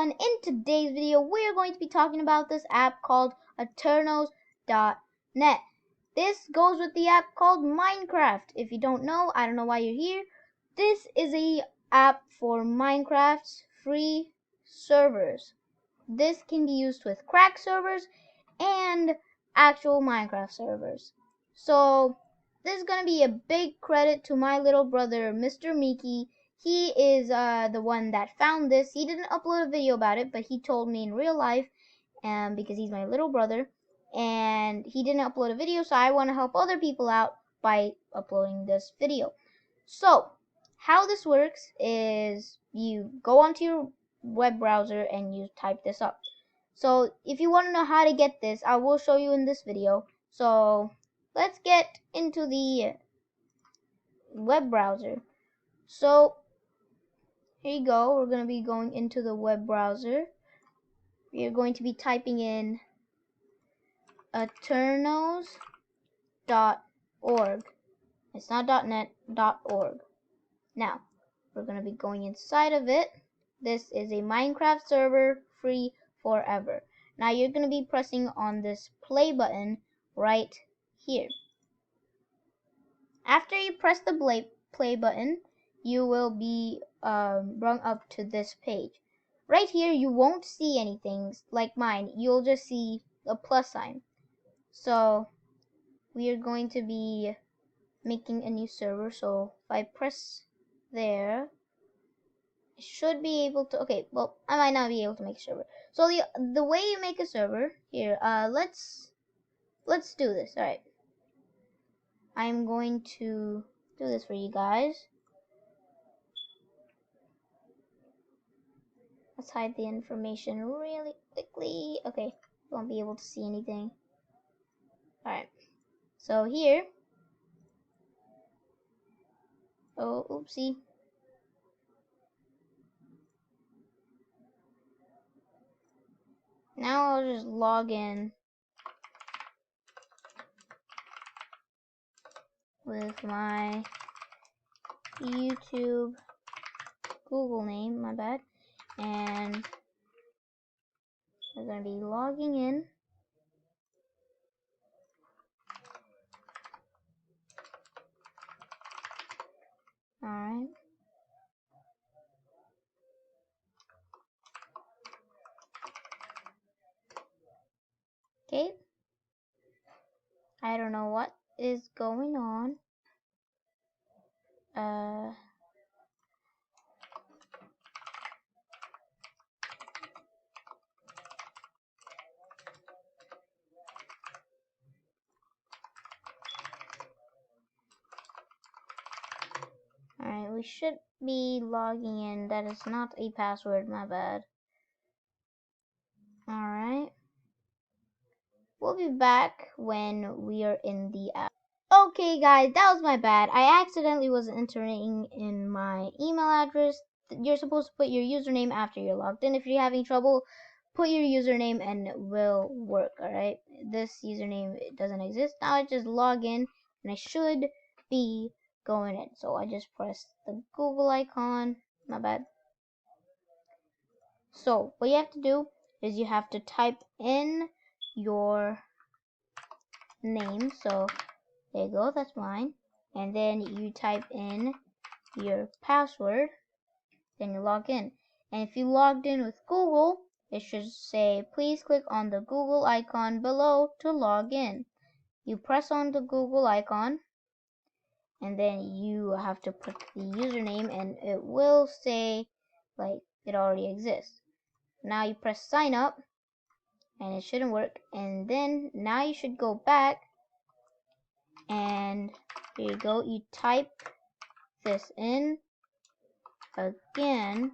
everyone. In today's video, we're going to be talking about this app called Eternals.net. This goes with the app called Minecraft. If you don't know, I don't know why you're here. This is a app for Minecraft's free servers. This can be used with crack servers and actual Minecraft servers. So this is going to be a big credit to my little brother, MrMeeky. He is the one that found this. He didn't upload a video about it, but he told me in real life, because he's my little brother, and he didn't upload a video, so I want to help other people out by uploading this video. So how this works is you go onto your web browser and you type this up. So if you want to know how to get this, I will show you in this video. So let's get into the web browser. So here you go. We're going to be going into the web browser. You're going to be typing in Eternals.org. It's not .net, .org. Now, we're going to be going inside of it. This is a Minecraft server, free forever. Now you're going to be pressing on this play button right here. After you press the play button, you will be brought up to this page. Right here, you won't see anything like mine. You'll just see a plus sign. So we are going to be making a new server. So if I press there, I should be able to. Okay, well, I might not be able to make a server. So the way you make a server here, let's do this. All right, I'm going to do this for you guys. Let's hide the information really quickly. Okay, won't be able to see anything. All right, so here. Oh, oopsie. Now I'll just log in with my YouTube Google name, my bad, and we're going to be logging in. Alright. Okay. I don't know what is going on. Alright, we should be logging in. That is not a password, my bad. Alright. We'll be back when we are in the app. Okay guys, that was my bad. I accidentally was entering in my email address. You're supposed to put your username after you're logged in. If you're having trouble, put your username and it will work, alright? This username doesn't exist. Now I just log in and I should be going in. So I just press the Google icon. My bad. So what you have to do is you have to type in your name. So there you go, that's mine. And then you type in your password, then you log in. And if you logged in with Google, it should say, please click on the Google icon below to log in. You press on the Google icon, and then you have to put the username, and it will say like it already exists. Now you press sign up, and it shouldn't work. And then now you should go back, and here you go, you type this in again,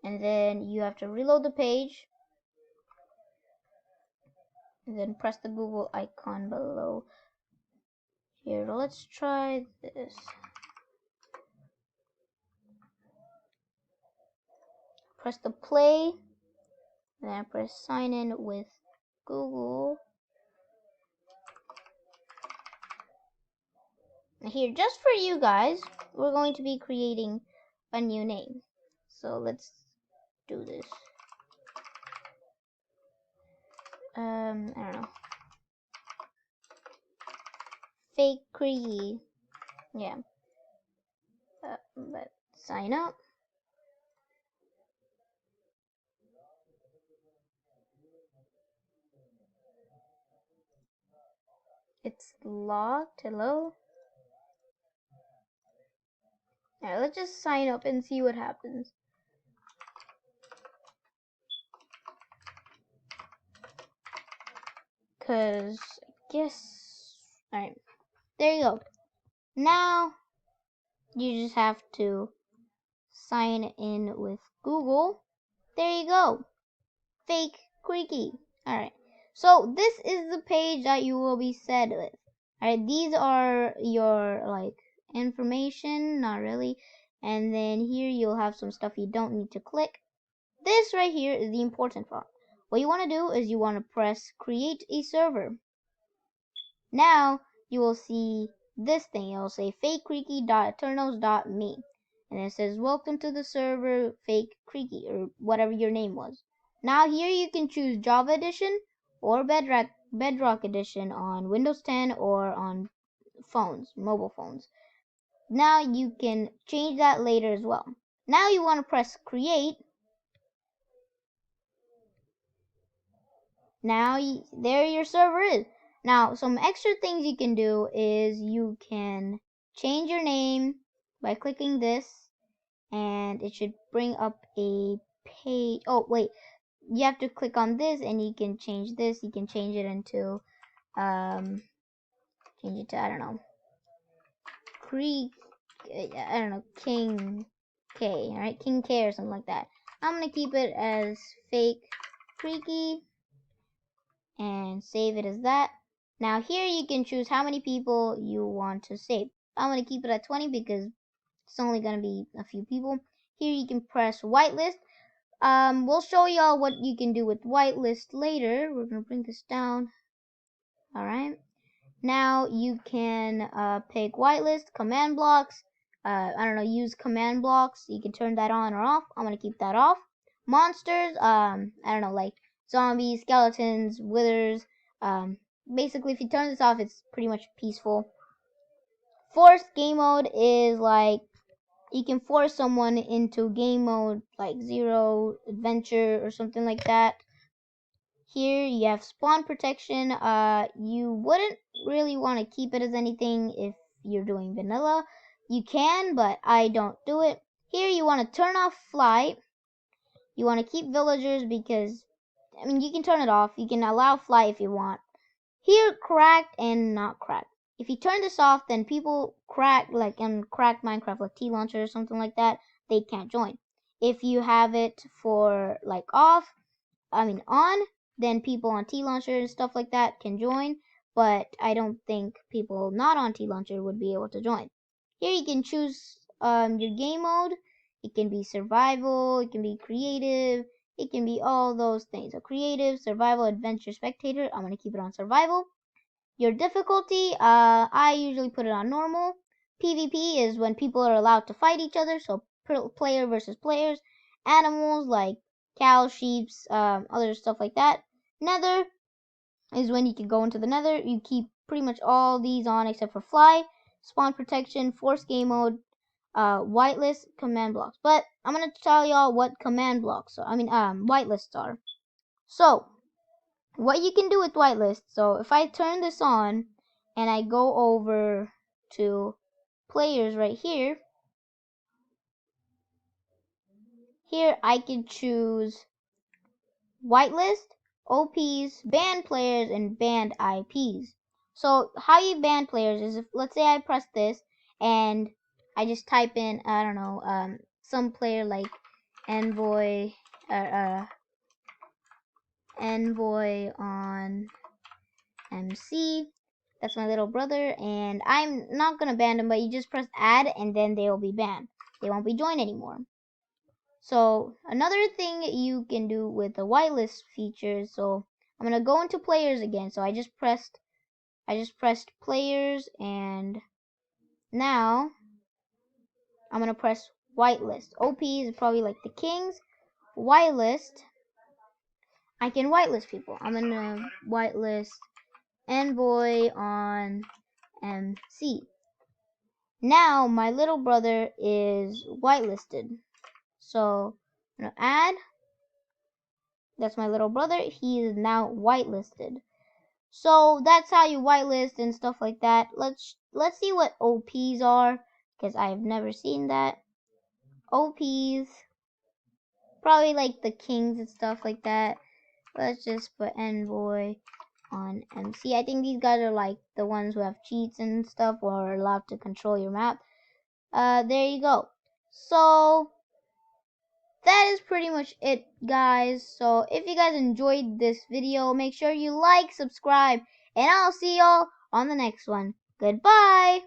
and then you have to reload the page, and then press the Google icon below. Here, let's try this. Press the play, and then press sign in with Google. And here, just for you guys, we're going to be creating a new name. So let's do this. I don't know. Fake Creaky. Yeah. But sign up. It's locked. Hello? Alright, let's just sign up and see what happens. Cause I guess. Alright. There you go. Now you just have to sign in with Google. There you go. Fake Creaky. Alright. So this is the page that you will be set with. Alright, these are your like information, not really. And then here you'll have some stuff you don't need to click. This right here is the important part. What you want to do is you want to press create a server. Now you will see this thing. It will say fakecreaky.eternals.me. And it says welcome to the server Fake Creaky, or whatever your name was. Now here you can choose Java Edition or Bedrock Edition on Windows 10 or on phones, mobile phones. Now you can change that later as well. Now you want to press create. Now there your server is. Now some extra things you can do is you can change your name by clicking this, and it should bring up a page. Oh wait, you have to click on this and you can change this. You can change it into change it to, I don't know, I don't know, King K, alright, King K or something like that. I'm gonna keep it as Fake Creaky and save it as that. Now here you can choose how many people you want to save. I'm gonna keep it at 20 because it's only gonna be a few people. Here you can press whitelist. We'll show y'all what you can do with whitelist later. We're gonna bring this down. Alright. Now you can pick whitelist, command blocks. I don't know, use command blocks. You can turn that on or off. I'm gonna keep that off. Monsters, I don't know, like zombies, skeletons, withers. Basically, if you turn this off, it's pretty much peaceful. Forced game mode is like you can force someone into game mode, like zero adventure or something like that. Here you have spawn protection. You wouldn't really want to keep it as anything if you're doing vanilla. You can, but I don't do it. Here you want to turn off flight. You want to keep villagers because, I mean, you can turn it off. You can allow flight if you want. Here, cracked and not cracked. If you turn this off, then people crack, like in cracked Minecraft, like T-Launcher or something like that, they can't join. If you have it for like on, then people on T-Launcher and stuff like that can join, but I don't think people not on T-Launcher would be able to join. Here you can choose your game mode. It can be survival, it can be creative, it can be all those things. So creative, survival, adventure, spectator. I'm going to keep it on survival. Your difficulty, I usually put it on normal. PvP is when people are allowed to fight each other, so player versus players. Animals like cows, sheep, other stuff like that. Nether is when you can go into the nether. You keep pretty much all these on except for fly, spawn protection, force game mode, whitelist, command blocks. But I'm gonna tell y'all what command blocks are. Whitelists are. So what you can do with whitelist. So if I turn this on and I go over to players right here, I can choose whitelist, OPs, banned players, and banned IPs. So how you ban players is, if let's say I press this and I just type in, I don't know, some player like envoy envoy on MC. That's my little brother, and I'm not gonna ban them, but you just press add and then they will be banned. They won't be joined anymore. So another thing you can do with the whitelist features, so I'm gonna go into players again. So I just pressed players, and now I'm gonna press Whitelist. OPs are probably like the kings. Whitelist. I can whitelist people. I'm gonna whitelist Envoy on MC. Now my little brother is whitelisted. So I'm gonna add. That's my little brother. He is now whitelisted. So that's how you whitelist and stuff like that. Let's see what OPs are, because I have never seen that. OPs, probably like the kings and stuff like that. Let's just put Envoy on MC. I think these guys are like the ones who have cheats and stuff, or are allowed to control your map. There you go. So that is pretty much it, guys. So if you guys enjoyed this video, make sure you like, subscribe, and I'll see y'all on the next one. Goodbye.